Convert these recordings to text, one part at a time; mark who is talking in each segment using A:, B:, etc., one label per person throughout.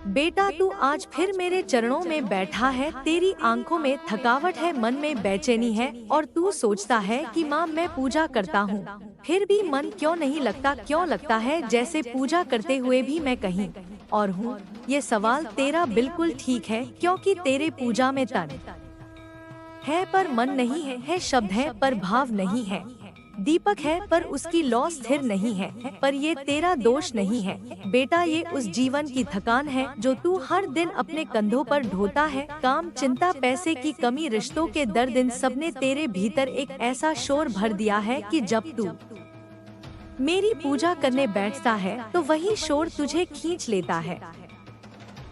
A: बेटा तू आज फिर मेरे चरणों में बैठा है, तेरी आंखों में थकावट है, मन में बेचैनी है और तू सोचता है कि माँ मैं पूजा करता हूँ, फिर भी मन क्यों नहीं लगता, क्यों लगता है जैसे पूजा करते हुए भी मैं कहीं और हूँ। ये सवाल तेरा बिल्कुल ठीक है, क्योंकि तेरे पूजा में तन है पर मन नहीं है, शब्द है पर भाव नहीं है, दीपक है पर उसकी लौ स्थिर नहीं है। पर ये तेरा दोष नहीं है बेटा, ये उस जीवन की थकान है जो तू हर दिन अपने कंधों पर ढोता है। काम, चिंता, पैसे की कमी, रिश्तों के दर्द, इन सब ने तेरे भीतर एक ऐसा शोर भर दिया है कि जब तू मेरी पूजा करने बैठता है तो वही शोर तुझे खींच लेता है।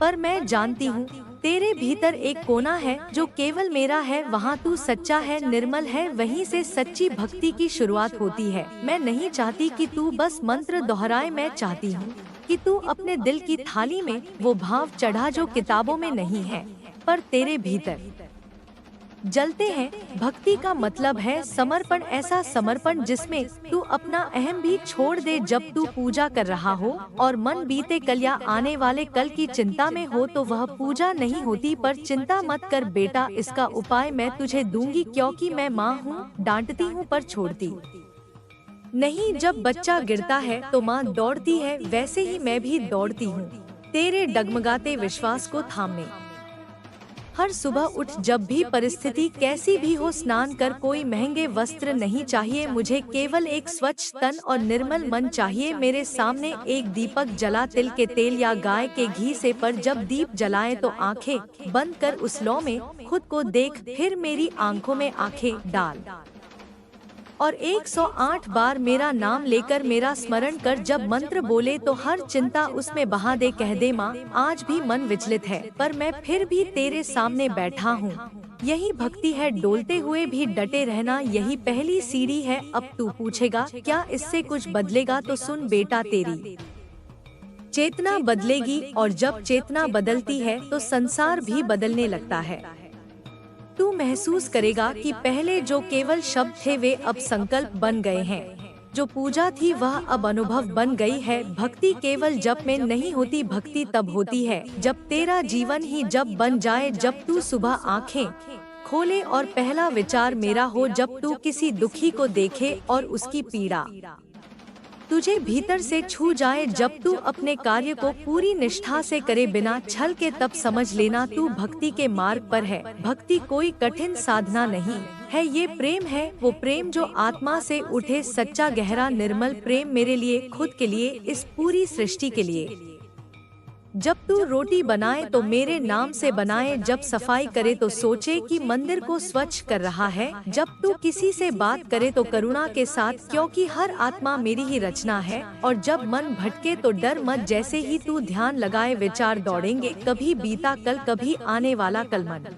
A: पर मैं जानती हूँ तेरे भीतर एक कोना है जो केवल मेरा है, वहाँ तू सच्चा है, निर्मल है, वहीं से सच्ची भक्ति की शुरुआत होती है। मैं नहीं चाहती कि तू बस मंत्र दोहराए, मैं चाहती हूँ कि तू अपने दिल की थाली में वो भाव चढ़ा जो किताबों में नहीं है पर तेरे भीतर जलते हैं। भक्ति का मतलब है समर्पण, ऐसा समर्पण जिसमें तू अपना अहम भी छोड़ दे जब तू पूजा कर रहा हो और मन बीते कल या आने वाले कल की चिंता में हो तो वह पूजा नहीं होती। पर चिंता मत कर बेटा, इसका उपाय मैं तुझे दूंगी, क्योंकि मैं माँ हूँ, डांटती हूँ पर छोड़ती नहीं। जब बच्चा गिरता है तो माँ दौड़ती है, वैसे ही मैं भी दौड़ती हूँ तेरे डगमगाते विश्वास को थामने। हर सुबह उठ, जब भी परिस्थिति कैसी भी हो, स्नान कर, कोई महंगे वस्त्र नहीं चाहिए, मुझे केवल एक स्वच्छ तन और निर्मल मन चाहिए। मेरे सामने एक दीपक जला तिल के तेल या गाय के घी से, पर जब दीप जलाए तो आंखें बंद कर उस लौ में खुद को देख, फिर मेरी आंखों में आंखें डाल और 108 बार मेरा नाम लेकर मेरा स्मरण कर। जब मंत्र बोले तो हर चिंता उसमें बहा दे, कह दे माँ आज भी मन विचलित है पर मैं फिर भी तेरे सामने बैठा हूँ। यही भक्ति है, डोलते हुए भी डटे रहना, यही पहली सीढ़ी है। अब तू पूछेगा क्या इससे कुछ बदलेगा, तो सुन बेटा, तेरी चेतना बदलेगी और जब चेतना बदलती है तो संसार भी बदलने लगता है। तू महसूस करेगा कि पहले जो केवल शब्द थे वे अब संकल्प बन गए हैं, जो पूजा थी वह अब अनुभव बन गई है। भक्ति केवल जप में नहीं होती, भक्ति तब होती है जब तेरा जीवन ही जप बन जाए। जब तू सुबह आंखें खोले और पहला विचार मेरा हो, जब तू किसी दुखी को देखे और उसकी पीड़ा तुझे भीतर से छू जाए, जब तू अपने कार्य को पूरी निष्ठा से करे बिना छल के, तब समझ लेना तू भक्ति के मार्ग पर है। भक्ति कोई कठिन साधना नहीं है, ये प्रेम है, वो प्रेम जो आत्मा से उठे, सच्चा गहरा निर्मल प्रेम, मेरे लिए, खुद के लिए, इस पूरी सृष्टि के लिए। जब तू रोटी बनाए तो मेरे नाम से बनाए, जब सफाई करे तो सोचे कि मंदिर को स्वच्छ कर रहा है, जब तू किसी से बात करे तो करुणा के साथ, क्योंकि हर आत्मा मेरी ही रचना है। और जब मन भटके तो डर मत, जैसे ही तू ध्यान लगाए विचार दौड़ेंगे, कभी बीता कल, कभी आने वाला कल। मन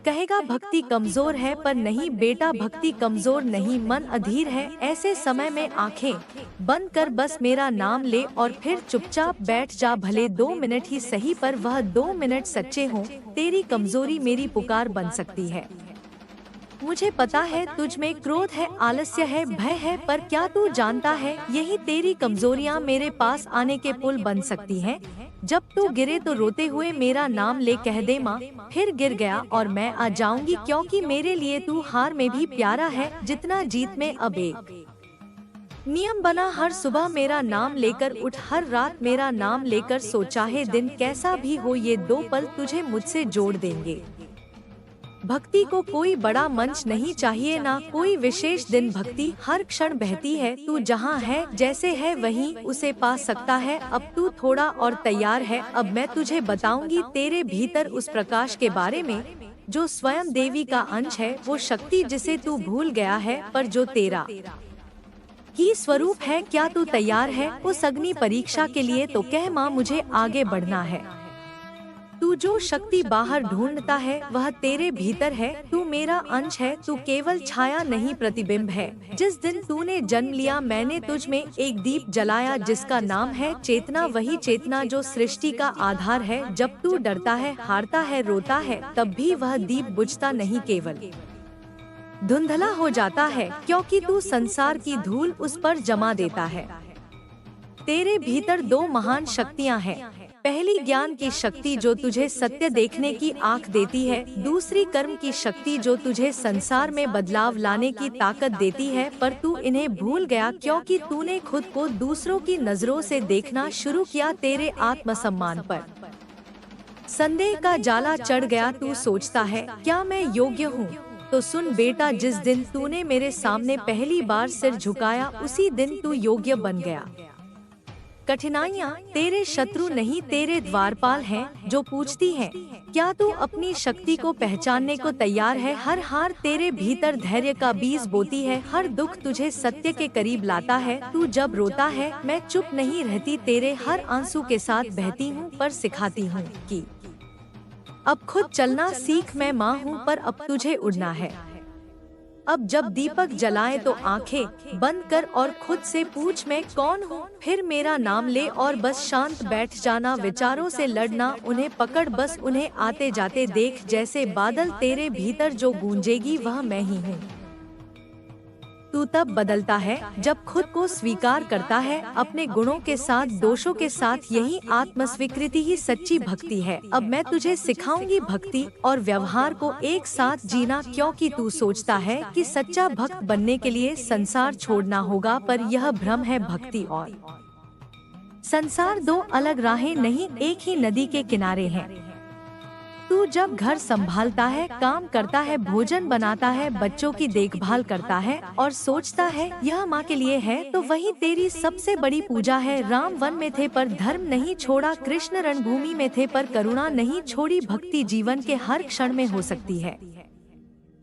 A: कहेगा भक्ति कमजोर है, पर नहीं बेटा, भक्ति कमजोर नहीं, मन अधीर है। ऐसे समय में आंखें बंद कर बस मेरा नाम ले और फिर चुपचाप बैठ जा, भले 2 मिनट ही सही, पर वह 2 मिनट सच्चे हों। तेरी कमजोरी मेरी पुकार बन सकती है। मुझे पता है तुझ में क्रोध है, आलस्य है, भय है, पर क्या तू जानता है यही तेरी कमजोरियां मेरे पास आने के पुल बन सकती हैं। जब तू गिरे तो रोते हुए मेरा नाम ले, कह दे माँ फिर गिर गया और मैं आ जाऊंगी, क्योंकि मेरे लिए तू हार में भी प्यारा है जितना जीत में। अब एक नियम बना, हर सुबह मेरा नाम लेकर उठ, हर रात मेरा नाम लेकर सो, चाहे दिन कैसा भी हो, ये 2 पल तुझे मुझसे जोड़ देंगे। भक्ति को कोई बड़ा मंच नहीं चाहिए, ना कोई विशेष दिन, भक्ति हर क्षण बहती है। तू जहाँ है, जैसे है, वहीं उसे पा सकता है। अब तू थोड़ा और तैयार है, अब मैं तुझे बताऊंगी तेरे भीतर उस प्रकाश के बारे में जो स्वयं देवी का अंश है, वो शक्ति जिसे तू भूल गया है, पर जो तेरा ही स्वरूप है। क्या तू तैयार है उस अग्नि परीक्षा के लिए? तो कह माँ मुझे आगे बढ़ना है। तू जो शक्ति बाहर ढूंढता है वह तेरे भीतर है। तू मेरा अंश है, तू केवल छाया नहीं प्रतिबिंब है। जिस दिन तूने जन्म लिया मैंने तुझ में एक दीप जलाया जिसका नाम है चेतना, वही चेतना जो सृष्टि का आधार है। जब तू डरता है, हारता है, रोता है, तब भी वह दीप बुझता नहीं, केवल धुंधला हो जाता है, क्योंकि तू संसार की धूल उस पर जमा देता है। तेरे भीतर 2 महान शक्तियाँ हैं, पहली ज्ञान की शक्ति जो तुझे सत्य देखने की आँख देती है, दूसरी कर्म की शक्ति जो तुझे संसार में बदलाव लाने की ताकत देती है, पर तू इन्हें भूल गया क्योंकि तूने खुद को दूसरों की नजरों से देखना शुरू किया। तेरे आत्मसम्मान पर संदेह का जाला चढ़ गया। तू सोचता है क्या मैं योग्य हूँ? तो सुन बेटा, जिस दिन तूने मेरे सामने पहली बार सिर झुकाया उसी दिन तू योग्य बन गया। कठिनाइयाँ तेरे शत्रु नहीं तेरे द्वारपाल हैं जो पूछती हैं, क्या तू अपनी शक्ति को पहचानने को तैयार है? हर हार तेरे भीतर धैर्य का बीज बोती है, हर दुख तुझे सत्य के करीब लाता है। तू जब रोता है मैं चुप नहीं रहती, तेरे हर आंसू के साथ बहती हूँ पर सिखाती हूँ कि अब खुद चलना सीख। मैं माँ हूँ पर अब तुझे उड़ना है। अब जब दीपक जलाए तो आंखें बंद कर और खुद से पूछ मैं कौन हूँ? फिर मेरा नाम ले और बस शांत बैठ जाना। विचारों से लड़ना, उन्हें पकड़, बस उन्हें आते जाते देख। जैसे बादल तेरे भीतर जो गूंजेगी वह मैं ही हूँ। तू तब बदलता है जब खुद को स्वीकार करता है, अपने गुणों के साथ दोषों के साथ। यही आत्मस्वीकृति ही सच्ची भक्ति है। अब मैं तुझे सिखाऊंगी भक्ति और व्यवहार को एक साथ जीना, क्योंकि तू सोचता है कि सच्चा भक्त बनने के लिए संसार छोड़ना होगा, पर यह भ्रम है। भक्ति और संसार दो अलग राहें नहीं, एक ही नदी के किनारे हैं। तू जब घर संभालता है, काम करता है, भोजन बनाता है, बच्चों की देखभाल करता है और सोचता है यह माँ के लिए है, तो वही तेरी सबसे बड़ी पूजा है। राम वन में थे पर धर्म नहीं छोड़ा, कृष्ण रणभूमि में थे पर करुणा नहीं छोड़ी। भक्ति जीवन के हर क्षण में हो सकती है।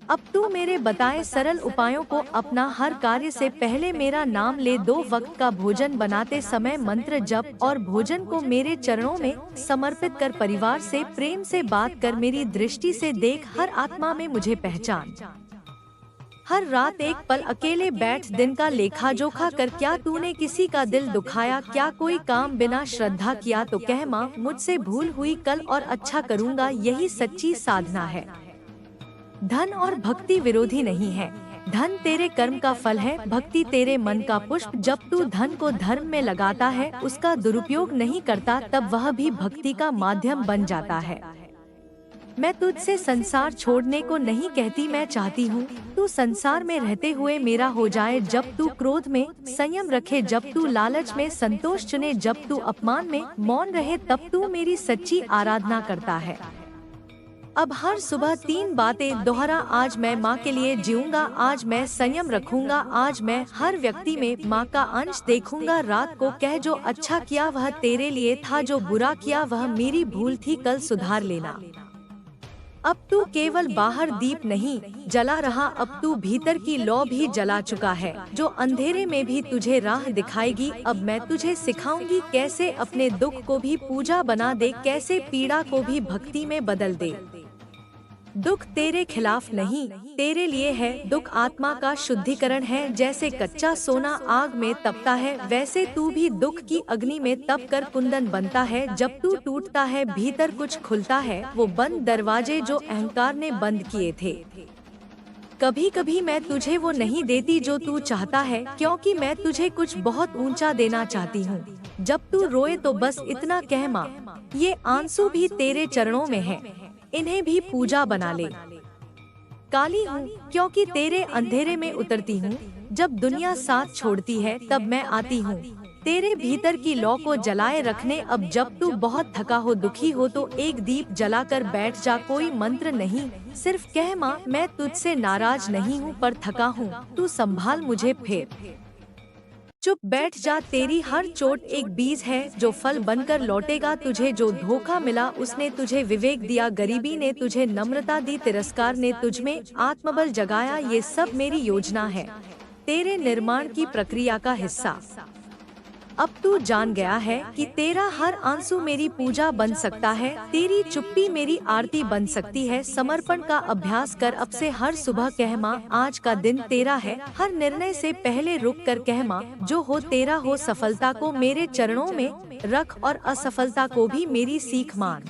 A: अब तू मेरे बताए सरल उपायों को अपना, हर कार्य से पहले मेरा नाम ले। 2 वक्त का भोजन बनाते समय मंत्र जप और भोजन को मेरे चरणों में समर्पित कर। परिवार से प्रेम से बात कर, मेरी दृष्टि से देख, हर आत्मा में मुझे पहचान। हर रात एक पल अकेले बैठ, दिन का लेखा जोखा कर। क्या तूने किसी का दिल दुखाया? क्या कोई काम बिना श्रद्धा किया? तो कह माँ मुझसे भूल हुई, कल और अच्छा करूँगा। यही सच्ची साधना है। धन और भक्ति विरोधी नहीं है। धन तेरे कर्म का फल है, भक्ति तेरे मन का पुष्प। जब तू धन को धर्म में लगाता है, उसका दुरुपयोग नहीं करता, तब वह भी भक्ति का माध्यम बन जाता है। मैं तुझसे संसार छोड़ने को नहीं कहती, मैं चाहती हूँ तू संसार में रहते हुए मेरा हो जाए। जब तू क्रोध में संयम रखे, जब तू लालच में संतोष चुने, जब तू अपमान में मौन रहे, तब तू मेरी सच्ची आराधना करता है। अब हर सुबह 3 बातें दोहरा, आज मैं माँ के लिए जीऊंगा, आज मैं संयम रखूंगा, आज मैं हर व्यक्ति में माँ का अंश देखूंगा। रात को कह जो अच्छा किया वह तेरे लिए था, जो बुरा किया वह मेरी भूल थी, कल सुधार लेना। अब तू केवल बाहर दीप नहीं जला रहा, अब तू भीतर की लौ भी जला चुका है, जो अंधेरे में भी तुझे राह दिखाएगी। अब मैं तुझे सिखाऊंगी कैसे अपने दुख को भी पूजा बना दे, कैसे पीड़ा को भी भक्ति में बदल दे। दुख तेरे खिलाफ नहीं, तेरे लिए है। दुख आत्मा का शुद्धिकरण है। जैसे कच्चा सोना आग में तपता है, वैसे तू भी दुख की अग्नि में तप कर कुंदन बनता है। जब तू टूटता है, भीतर कुछ खुलता है, वो बंद दरवाजे जो अहंकार ने बंद किए थे। कभी कभी मैं तुझे वो नहीं देती जो तू चाहता है, क्योंकि मैं तुझे कुछ बहुत ऊंचा देना चाहती हूँ। जब तू रोए तो बस इतना कह माँ, ये आंसू भी तेरे चरणों में है, इन्हें भी पूजा बना ले। काली हूँ क्योंकि तेरे अंधेरे में उतरती हूँ, जब दुनिया साथ छोड़ती है तब मैं आती हूँ तेरे भीतर की लौ को जलाए रखने। अब जब तू बहुत थका हो, दुखी हो, तो एक दीप जलाकर बैठ जा। कोई मंत्र नहीं, सिर्फ कह माँ मैं तुझसे नाराज नहीं हूँ पर थका हूँ, तू संभाल मुझे फिर। चुप बैठ जा, तेरी हर चोट एक बीज है जो फल बनकर लौटेगा। तुझे जो धोखा मिला उसने तुझे विवेक दिया, गरीबी ने तुझे नम्रता दी, तिरस्कार ने तुझमें आत्मबल जगाया। ये सब मेरी योजना है, तेरे निर्माण की प्रक्रिया का हिस्सा। अब तू जान गया है कि तेरा हर आंसू मेरी पूजा बन सकता है, तेरी चुप्पी मेरी आरती बन सकती है। समर्पण का अभ्यास कर अब से, हर सुबह कह माँ आज का दिन तेरा है। हर निर्णय से पहले रुक कर कह माँ जो हो तेरा हो। सफलता को मेरे चरणों में रख और असफलता को भी मेरी सीख मान।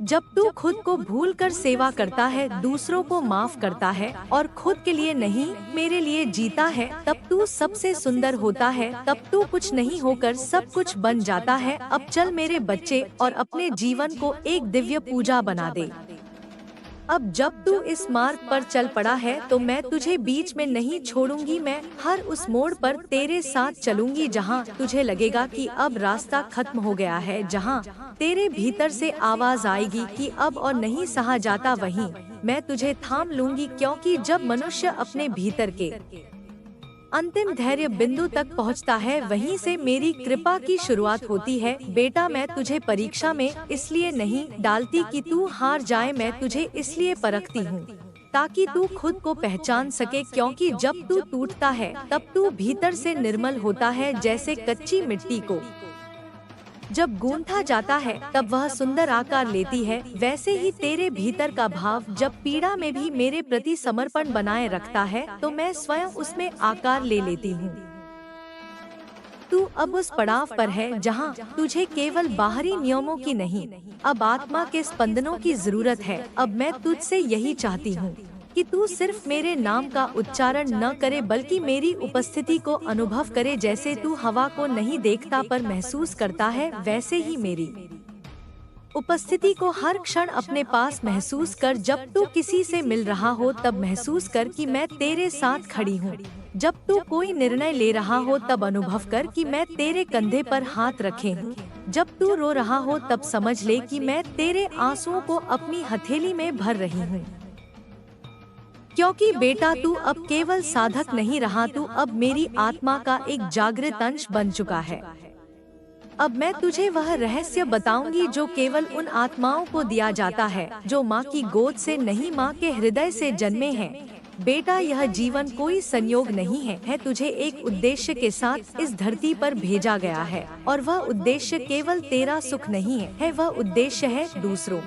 A: जब तू खुद को भूलकर सेवा करता है, दूसरों को माफ करता है और खुद के लिए नहीं मेरे लिए जीता है, तब तू सबसे सुंदर होता है। तब तू कुछ नहीं होकर सब कुछ बन जाता है। अब चल मेरे बच्चे और अपने जीवन को एक दिव्य पूजा बना दे। अब जब तू इस मार्ग पर चल पड़ा है तो मैं तुझे बीच में नहीं छोड़ूंगी। मैं हर उस मोड़ पर तेरे साथ चलूंगी जहां तुझे लगेगा कि अब रास्ता खत्म हो गया है, जहां तेरे भीतर से आवाज आएगी कि अब और नहीं सहा जाता, वहीं मैं तुझे थाम लूंगी। क्योंकि जब मनुष्य अपने भीतर के अंतिम धैर्य बिंदु तक पहुंचता है, वहीं से मेरी कृपा की शुरुआत होती है। बेटा, मैं तुझे परीक्षा में इसलिए नहीं डालती कि तू हार जाए, मैं तुझे इसलिए परखती हूँ ताकि तू खुद को पहचान सके। क्योंकि जब तू टूटता है तब तू भीतर से निर्मल होता है। जैसे कच्ची मिट्टी को जब गूंथा जाता है तब वह सुंदर आकार लेती है, वैसे ही तेरे भीतर का भाव जब पीड़ा में भी मेरे प्रति समर्पण बनाए रखता है तो मैं स्वयं उसमें आकार ले लेती हूँ। तू अब उस पड़ाव पर है जहाँ तुझे केवल बाहरी नियमों की नहीं, अब आत्मा के स्पंदनों की जरूरत है। अब मैं तुझसे यही चाहती हूँ कि तू सिर्फ मेरे नाम का उच्चारण न करे बल्कि मेरी उपस्थिति को अनुभव करे। जैसे तू हवा को नहीं देखता पर महसूस करता है, वैसे ही मेरी उपस्थिति को हर क्षण अपने पास महसूस कर। जब तू किसी से मिल रहा हो तब महसूस कर कि मैं तेरे साथ खड़ी हूँ। जब तू कोई निर्णय ले रहा हो तब अनुभव कर कि मैं तेरे कंधे पर हाथ रखे हूँ। जब तू रो रहा हो तब समझ ले कि मैं तेरे आंसुओं को अपनी हथेली में भर रही हूँ। क्योंकि बेटा, तू अब केवल साधक नहीं रहा, तू अब मेरी आत्मा का एक जागृत अंश बन चुका है। अब मैं तुझे वह रहस्य बताऊंगी जो केवल उन आत्माओं को दिया जाता है जो माँ की गोद से नहीं, माँ के हृदय से जन्मे हैं। बेटा, यह जीवन कोई संयोग नहीं है तुझे एक उद्देश्य के साथ इस धरती पर भेजा गया है। और वह उद्देश्य केवल तेरा सुख नहीं है, वह उद्देश्य है दूसरों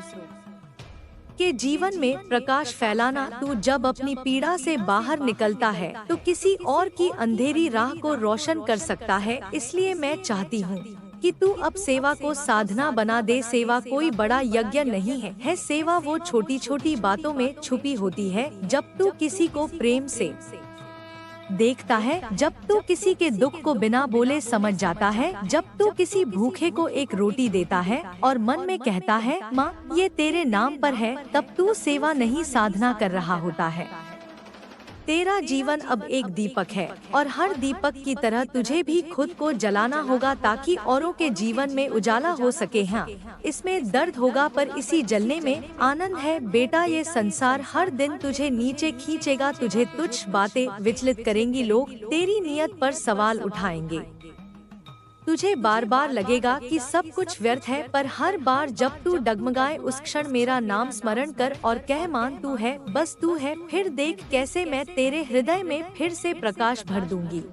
A: के जीवन में प्रकाश फैलाना। तू जब अपनी पीड़ा से बाहर निकलता है तो किसी और की अंधेरी राह को रोशन कर सकता है। इसलिए मैं चाहती हूँ कि तू अब सेवा को साधना बना दे। सेवा कोई बड़ा यज्ञ नहीं है, सेवा वो छोटी छोटी बातों में छुपी होती है। जब तू किसी को प्रेम से देखता है, जब तू किसी के दुख को बिना बोले समझ जाता है, जब तू किसी भूखे को एक रोटी देता है और मन में कहता है माँ ये तेरे नाम पर है, तब तू सेवा नहीं साधना कर रहा होता है। तेरा जीवन अब एक दीपक है और हर दीपक की तरह तुझे भी खुद को जलाना होगा ताकि औरों के जीवन में उजाला हो सके। हाँ, इसमें दर्द होगा पर इसी जलने में आनंद है। बेटा, ये संसार हर दिन तुझे नीचे खींचेगा, तुझे तुच्छ बातें विचलित करेंगी, लोग तेरी नियत पर सवाल उठाएंगे। तुझे बार बार लगेगा कि सब कुछ व्यर्थ है, पर हर बार जब तू डगमगाए उस क्षण मेरा नाम स्मरण कर और कह मान तू है, बस तू है। फिर देख कैसे मैं तेरे हृदय में फिर से प्रकाश भर दूंगी।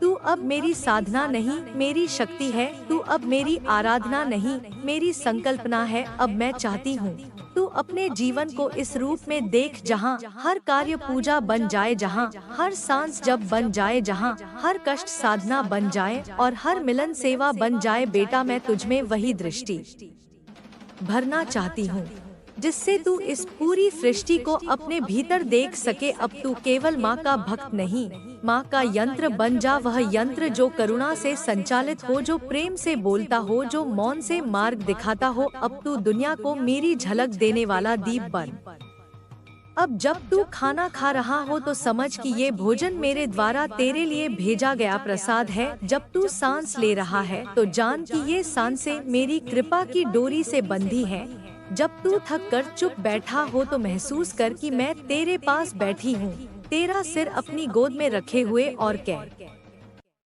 A: तू अब मेरी साधना नहीं, मेरी शक्ति है। तू अब मेरी आराधना नहीं, मेरी संकल्पना है। अब मैं चाहती हूँ तू अपने जीवन को इस रूप में देख जहाँ हर कार्य पूजा बन जाए, जहाँ हर सांस जब बन जाए, जहाँ हर कष्ट साधना बन जाए और हर मिलन सेवा बन जाए। बेटा, मैं तुझमें वही दृष्टि भरना चाहती हूँ जिससे तू इस पूरी सृष्टि को अपने भीतर देख सके। अब तू केवल माँ का भक्त नहीं, माँ का यंत्र बन जा। वह यंत्र जो करुणा से संचालित हो, जो प्रेम से बोलता हो, जो मौन से मार्ग दिखाता हो। अब तू दुनिया को मेरी झलक देने वाला दीप बन। अब जब तू खाना खा रहा हो तो समझ कि ये भोजन मेरे द्वारा तेरे लिए भेजा गया प्रसाद है। जब तू सांस ले रहा है तो जान कि ये सांसें मेरी कृपा की डोरी से बंधी हैं। जब तू थक कर चुप बैठा हो तो महसूस कर कि मैं तेरे पास बैठी हूँ, तेरा सिर अपनी गोद में रखे हुए और कह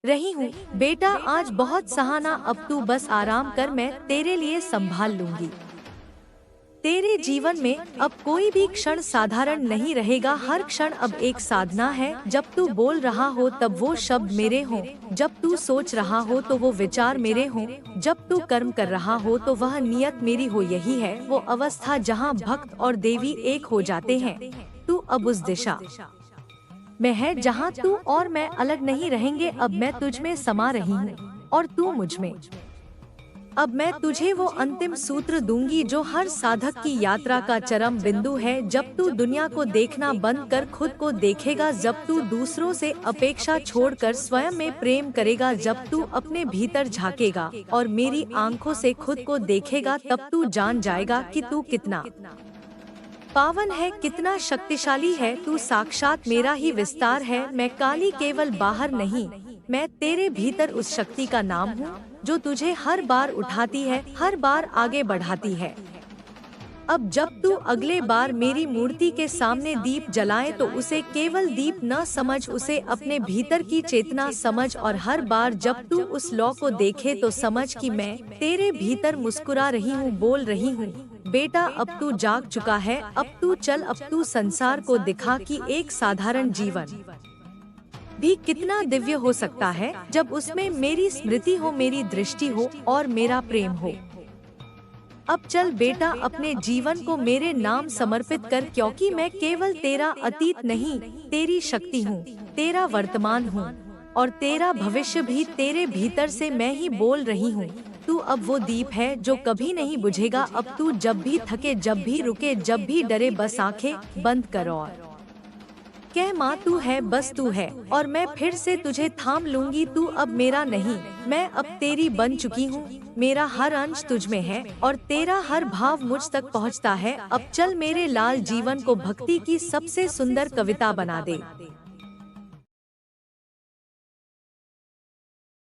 A: रही हूँ बेटा आज बहुत सहाना, अब तू बस आराम कर, मैं तेरे लिए संभाल लूंगी। तेरे जीवन में अब कोई भी क्षण साधारण नहीं रहेगा, हर क्षण अब एक साधना है। जब तू बोल रहा हो तब वो शब्द मेरे हों, जब तू सोच रहा हो तो वो विचार मेरे हों, जब तू कर्म कर रहा हो तो वह नियत मेरी हो। यही है वो अवस्था जहाँ भक्त और देवी एक हो जाते हैं। तू अब उस दिशा में है जहाँ तू और मैं अलग नहीं रहेंगे। अब मैं तुझ में समा रही हूँ और तू मुझ में। अब मैं तुझे वो अंतिम सूत्र दूंगी जो हर साधक की यात्रा का चरम बिंदु है। जब तू दुनिया को देखना बंद कर खुद को देखेगा, जब तू दूसरों से अपेक्षा छोड़कर स्वयं में प्रेम करेगा, जब तू अपने भीतर झांकेगा और मेरी आंखों से खुद को देखेगा, तब तू जान जाएगा कि तू कितना पावन है, कितना शक्तिशाली है। तू साक्षात मेरा ही विस्तार है। मैं काली केवल बाहर नहीं, मैं तेरे भीतर उस शक्ति का नाम हूँ जो तुझे हर बार उठाती है, हर बार आगे बढ़ाती है। अब जब तू अगले बार मेरी मूर्ति के सामने दीप जलाए तो उसे केवल दीप न समझ, उसे अपने भीतर की चेतना समझ। और हर बार जब तू उस लौ को देखे तो समझ कि मैं तेरे भीतर मुस्कुरा रही हूँ, बोल रही हूँ, बेटा अब तू जाग चुका है, अब तू चल, अब तू संसार को दिखा कि एक साधारण जीवन भी कितना दिव्य हो सकता है जब उसमें मेरी स्मृति हो, मेरी दृष्टि हो और मेरा प्रेम हो। अब चल बेटा, अपने जीवन को मेरे नाम समर्पित कर, क्योंकि मैं केवल तेरा अतीत नहीं, तेरी शक्ति हूँ, तेरा वर्तमान हूँ और तेरा भविष्य भी तेरे भीतर से मैं ही बोल रही हूँ। तू अब वो दीप है जो कभी नहीं बुझेगा। अब तू जब भी थके, जब भी रुके, जब भी डरे, बस आंखें बंद कर और कह माँ तू है, बस तू है और मैं फिर से तुझे थाम लूंगी। तू अब मेरा नहीं, मैं अब तेरी बन चुकी हूँ। मेरा हर अंश तुझ में है और तेरा हर भाव मुझ तक पहुँचता है। अब चल मेरे लाल जीवन को भक्ति की सबसे सुंदर कविता बना दे।